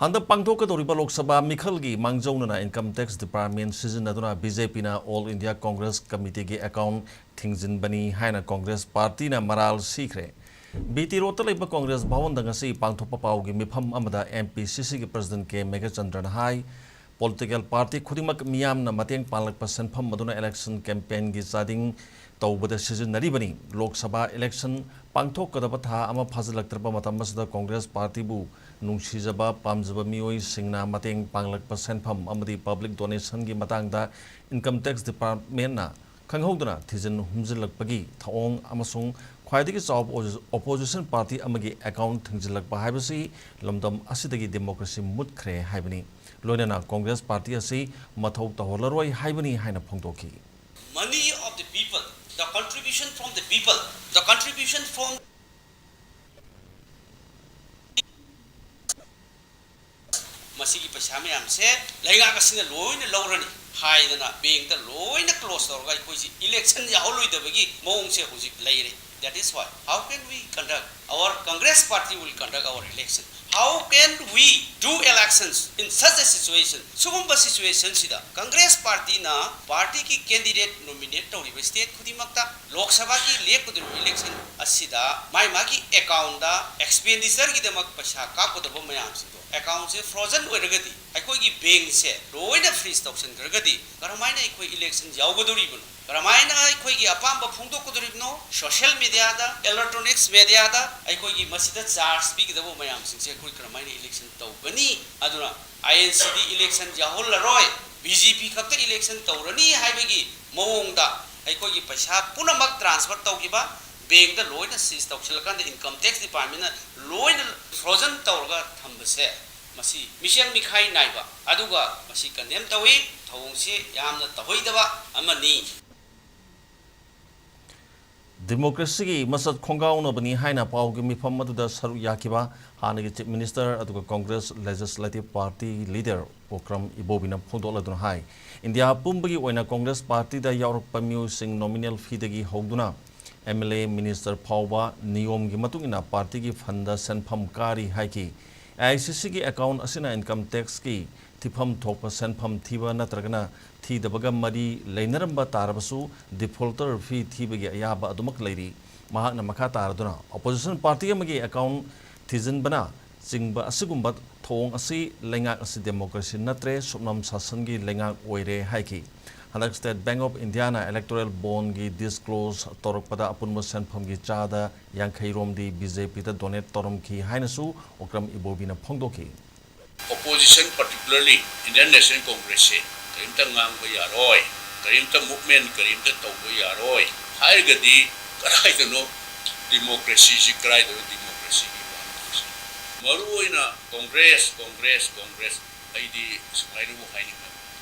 Handa pangthokadoriba Lok Sabha Mikhalgi Mangjaunana Income Tax Department sizinaduna BJP na All India Congress Committee gi account thingjinbani haina Congress Party na maraal sikre. BT Rota leba Congress Bhawan dangasi pangthopa paugi mifam amada MPCC gi President K Megachandran hai political party khudimak miyam na mateng panglakpa senpham maduna election campaign gi chading tawbada sizinaribani Lok Sabha election pangthokadaba tha ama phazalaktraba matam asda Congress Party bu nungsijaba pamjaba mioi singna mateng panglakpa senpham amadi public donation gi matangda income tax department na khanghoduna thijin humjilakpagi thaong amasung khwaidagi chaw opposition party amagi account thingjilakpa haibasi lamdam asidagi democracy mutkhre haibani loinana Congress party asi mathau taholaroi haibani haina phongdoki money of the people, the contribution from the people, the contribution from masigi paisa mayam se leingak asina loina lawrani haidana bank ta loina close torga koisi election ya holoidabagi mong se hujik leire. That is why how can we conduct our Congress party will conduct our election. How can we do elections in such a situation? Sugumba situation sida Congress party na party ki candidate nominate tawriba state khudimakta Lok Sabha ki lepkudu election asida mai magi account da expenditure gi damak paisa kapodaba mayam sido account se frozen oiragadi aikoi gi bank se loina freeze tawsan garagadi karamaina aikoi election yawgodoribano karamaina aikoi gi apamba phungdokkodoribno social media da electronics media da aikoi gi masida charge bi gidabo mayam singse koi karamaina election tawbani aduna INCD election yahollaroi BJP khakta election tawrani haibagi mawongda aikoi gi paisa punamak transfer tawgiba bank da loina seize tawsilkan da income tax department na loina frozen tawrga thambase masi misiang mikhai naiba aduga masi kanem tawi thawongse yamna tahoidaba amani democracy gi masat khongauna bani haina paugi mifam maduda saru yakiba hanagi chief minister aduga Congress legislative party leader Okram Ibobina phondoladuna hai India pumbagi oina Congress party da yaurpa sing nominal fee dagi hogduna MLA minister Pauba Niyom gi matungina party gi funda senpham kari haiki ICC gi account asina income tax ki tifam thokpa senpham thiba natragana thidabaga mari leinaramba tarabasu defaulter fee thibagi ayaba adumak leiri mahakna makha taraduna opposition party amagi account thizin bana chingba asigumba thong asi leingak asi democracy natre supnam sasan gi leingak oire haiki Hanak State Bank of India na electoral bond gi disclose torokpada apunma senpham gi chada yankhairom di BJP ta donate torom ki hainasu Okram Ibobina phongdoki opposition particularly Indian National Congress karimta ngang ba yaroi karimta movement karimta tawba yaroi haigadi karai no democracy si karai do democracy gi maruina Congress aidi sumainu haini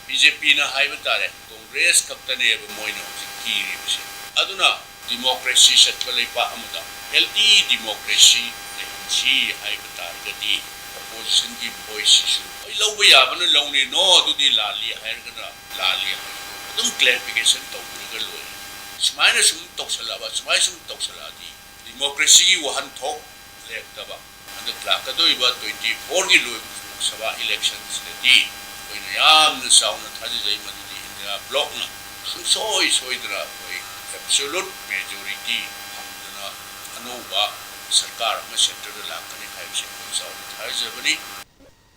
BJP na haiba tare Congress kaptane ba moino kiri bisi aduna democracy satpalai pa amuda healthy democracy lehansi haiba tare gadi opposition ki voice issue ai lawba yabana lawni no adudi lali hairgana lali adum clarification tawburga loi sumaina sum tawsala di democracy gi wahan thok lektaba and klakado iba 24 gi loi sabha elections di koina yamna sauna thajai madudi India block na soidra koi absolute majority hamdana anuba sarkar ma center la kani khai se sauna thajai bani